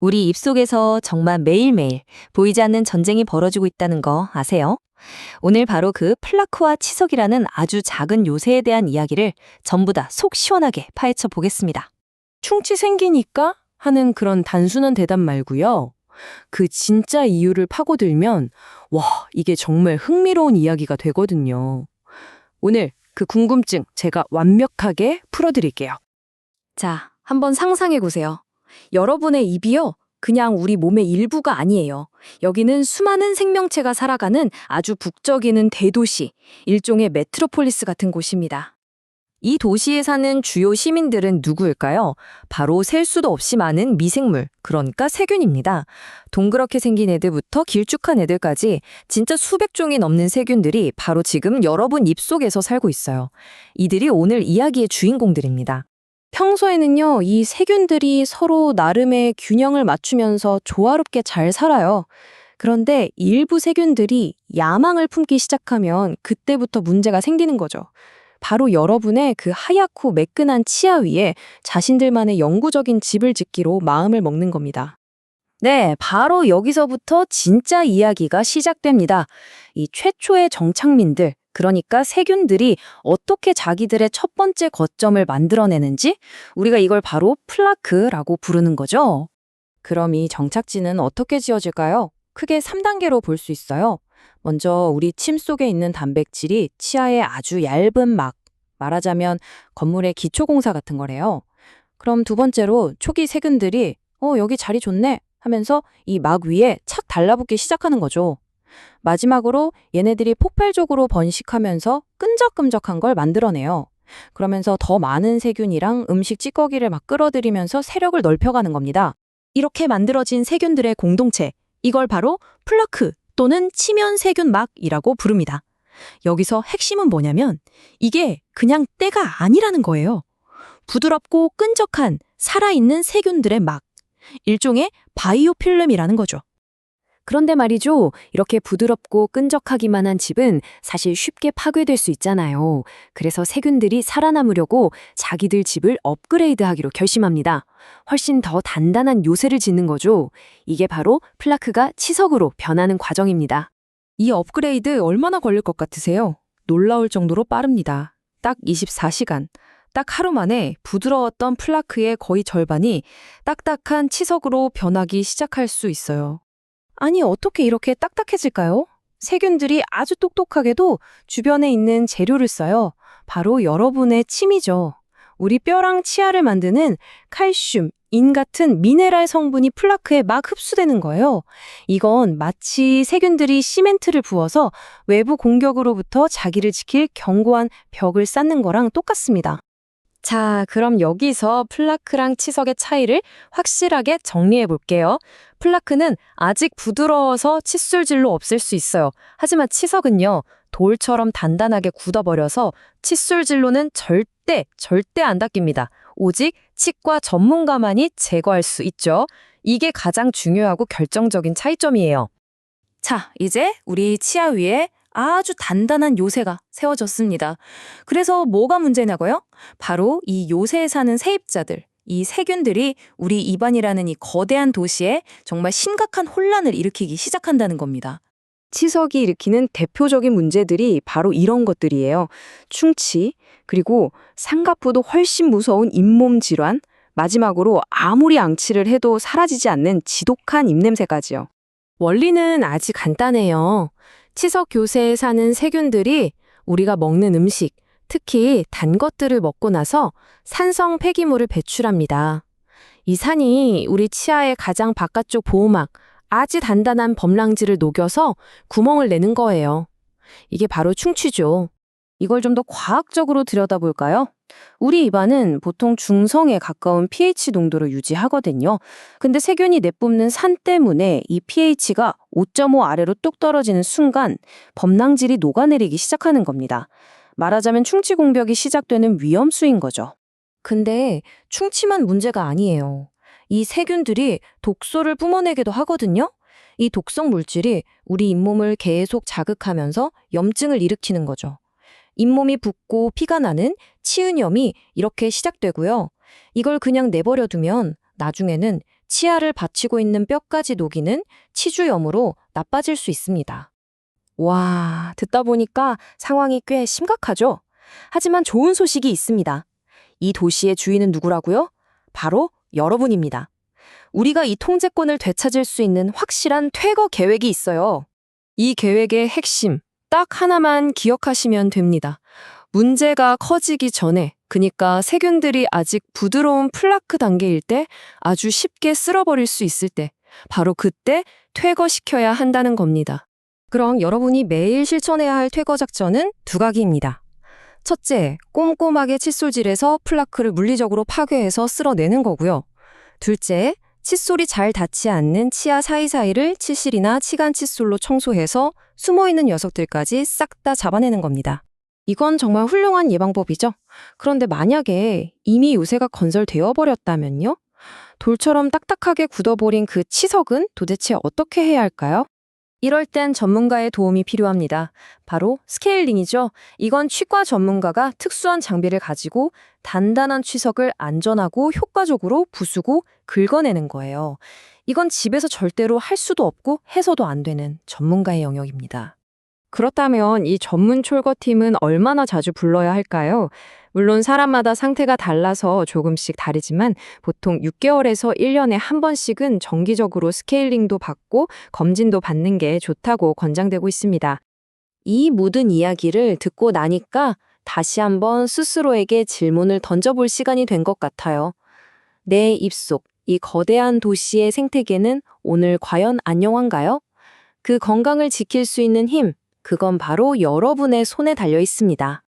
우리 입속에서 정말 매일매일 보이지 않는 전쟁이 벌어지고 있다는 거 아세요? 오늘 바로 그 플라크와 치석이라는 아주 작은 요새에 대한 이야기를 전부 다 속 시원하게 파헤쳐 보겠습니다. 충치 생기니까 하는 그런 단순한 대답 말고요. 그 진짜 이유를 파고들면 와, 이게 정말 흥미로운 이야기가 되거든요. 오늘 그 궁금증 제가 완벽하게 풀어드릴게요. 자, 한번 상상해 보세요. 여러분의 입이요. 그냥 우리 몸의 일부가 아니에요. 여기는 수많은 생명체가 살아가는 아주 북적이는 대도시, 일종의 메트로폴리스 같은 곳입니다. 이 도시에 사는 주요 시민들은 누구일까요? 바로 셀 수도 없이 많은 미생물, 그러니까 세균입니다. 동그랗게 생긴 애들부터 길쭉한 애들까지 진짜 수백 종이 넘는 세균들이 바로 지금 여러분 입속에서 살고 있어요. 이들이 오늘 이야기의 주인공들입니다. 평소에는요, 이 세균들이 서로 나름의 균형을 맞추면서 조화롭게 잘 살아요. 그런데 일부 세균들이 야망을 품기 시작하면 그때부터 문제가 생기는 거죠. 바로 여러분의 그 하얗고 매끈한 치아 위에 자신들만의 영구적인 집을 짓기로 마음을 먹는 겁니다. 네, 바로 여기서부터 진짜 이야기가 시작됩니다. 이 최초의 정착민들, 그러니까 세균들이 어떻게 자기들의 첫 번째 거점을 만들어내는지 우리가 이걸 바로 플라크라고 부르는 거죠. 그럼 이 정착지는 어떻게 지어질까요? 크게 3단계로 볼 수 있어요. 먼저 우리 침 속에 있는 단백질이 치아의 아주 얇은 막, 말하자면 건물의 기초공사 같은 거래요. 그럼 두 번째로 초기 세균들이 여기 자리 좋네 하면서 이 막 위에 착 달라붙기 시작하는 거죠. 마지막으로 얘네들이 폭발적으로 번식하면서 끈적끈적한 걸 만들어내요. 그러면서 더 많은 세균이랑 음식 찌꺼기를 막 끌어들이면서 세력을 넓혀가는 겁니다. 이렇게 만들어진 세균들의 공동체, 이걸 바로 플라크 또는 치면 세균막이라고 부릅니다. 여기서 핵심은 뭐냐면 이게 그냥 때가 아니라는 거예요. 부드럽고 끈적한 살아있는 세균들의 막, 일종의 바이오필름이라는 거죠. 그런데 말이죠. 이렇게 부드럽고 끈적하기만 한 집은 사실 쉽게 파괴될 수 있잖아요. 그래서 세균들이 살아남으려고 자기들 집을 업그레이드하기로 결심합니다. 훨씬 더 단단한 요새를 짓는 거죠. 이게 바로 플라크가 치석으로 변하는 과정입니다. 이 업그레이드 얼마나 걸릴 것 같으세요? 놀라울 정도로 빠릅니다. 딱 24시간. 딱 하루 만에 부드러웠던 플라크의 거의 절반이 딱딱한 치석으로 변하기 시작할 수 있어요. 아니, 어떻게 이렇게 딱딱해질까요? 세균들이 아주 똑똑하게도 주변에 있는 재료를 써요. 바로 여러분의 침이죠. 우리 뼈랑 치아를 만드는 칼슘, 인 같은 미네랄 성분이 플라크에 막 흡수되는 거예요. 이건 마치 세균들이 시멘트를 부어서 외부 공격으로부터 자기를 지킬 견고한 벽을 쌓는 거랑 똑같습니다. 자, 그럼 여기서 플라크랑 치석의 차이를 확실하게 정리해 볼게요. 플라크는 아직 부드러워서 칫솔질로 없앨 수 있어요. 하지만 치석은요, 돌처럼 단단하게 굳어버려서 칫솔질로는 절대 안 닦입니다. 오직 치과 전문가만이 제거할 수 있죠. 이게 가장 중요하고 결정적인 차이점이에요. 자, 이제 우리 치아 위에 아주 단단한 요새가 세워졌습니다. 그래서 뭐가 문제냐고요? 바로 이 요새에 사는 세입자들, 이 세균들이 우리 입안이라는 이 거대한 도시에 정말 심각한 혼란을 일으키기 시작한다는 겁니다. 치석이 일으키는 대표적인 문제들이 바로 이런 것들이에요. 충치, 그리고 상갑보도 훨씬 무서운 잇몸 질환, 마지막으로 아무리 앙치를 해도 사라지지 않는 지독한 입냄새까지요. 원리는 아주 간단해요. 치석 요새에 사는 세균들이 우리가 먹는 음식, 특히 단 것들을 먹고 나서 산성 폐기물을 배출합니다. 이 산이 우리 치아의 가장 바깥쪽 보호막, 아주 단단한 범랑지를 녹여서 구멍을 내는 거예요. 이게 바로 충치죠. 이걸 좀 더 과학적으로 들여다볼까요? 우리 입안은 보통 중성에 가까운 pH 농도를 유지하거든요. 근데 세균이 내뿜는 산 때문에 이 pH가 5.5 아래로 뚝 떨어지는 순간 범랑질이 녹아내리기 시작하는 겁니다. 말하자면 충치 공격이 시작되는 위험수인 거죠. 근데 충치만 문제가 아니에요. 이 세균들이 독소를 뿜어내기도 하거든요. 이 독성 물질이 우리 잇몸을 계속 자극하면서 염증을 일으키는 거죠. 잇몸이 붓고 피가 나는 치은염이 이렇게 시작되고요. 이걸 그냥 내버려 두면 나중에는 치아를 받치고 있는 뼈까지 녹이는 치주염으로 나빠질 수 있습니다. 와, 듣다 보니까 상황이 꽤 심각하죠? 하지만 좋은 소식이 있습니다. 이 도시의 주인은 누구라고요? 바로 여러분입니다. 우리가 이 통제권을 되찾을 수 있는 확실한 퇴거 계획이 있어요. 이 계획의 핵심, 딱 하나만 기억하시면 됩니다. 문제가 커지기 전에, 그러니까 세균들이 아직 부드러운 플라크 단계일 때, 아주 쉽게 쓸어버릴 수 있을 때, 바로 그때 퇴거시켜야 한다는 겁니다. 그럼 여러분이 매일 실천해야 할 퇴거 작전은 두 가지입니다. 첫째, 꼼꼼하게 칫솔질해서 플라크를 물리적으로 파괴해서 쓸어내는 거고요. 둘째, 칫솔이 잘 닿지 않는 치아 사이사이를 치실이나 치간 칫솔로 청소해서 숨어있는 녀석들까지 싹 다 잡아내는 겁니다. 이건 정말 훌륭한 예방법이죠. 그런데 만약에 이미 요새가 건설되어 버렸다면요? 돌처럼 딱딱하게 굳어버린 그 치석은 도대체 어떻게 해야 할까요? 이럴 땐 전문가의 도움이 필요합니다. 바로 스케일링이죠. 이건 치과 전문가가 특수한 장비를 가지고 단단한 치석을 안전하고 효과적으로 부수고 긁어내는 거예요. 이건 집에서 절대로 할 수도 없고 해서도 안 되는 전문가의 영역입니다. 그렇다면 이 전문 철거팀은 얼마나 자주 불러야 할까요? 물론 사람마다 상태가 달라서 조금씩 다르지만 보통 6개월에서 1년에 한 번씩은 정기적으로 스케일링도 받고 검진도 받는 게 좋다고 권장되고 있습니다. 이 모든 이야기를 듣고 나니까 다시 한번 스스로에게 질문을 던져볼 시간이 된 것 같아요. 내 입속, 이 거대한 도시의 생태계는 오늘 과연 안녕한가요? 그 건강을 지킬 수 있는 힘, 그건 바로 여러분의 손에 달려 있습니다.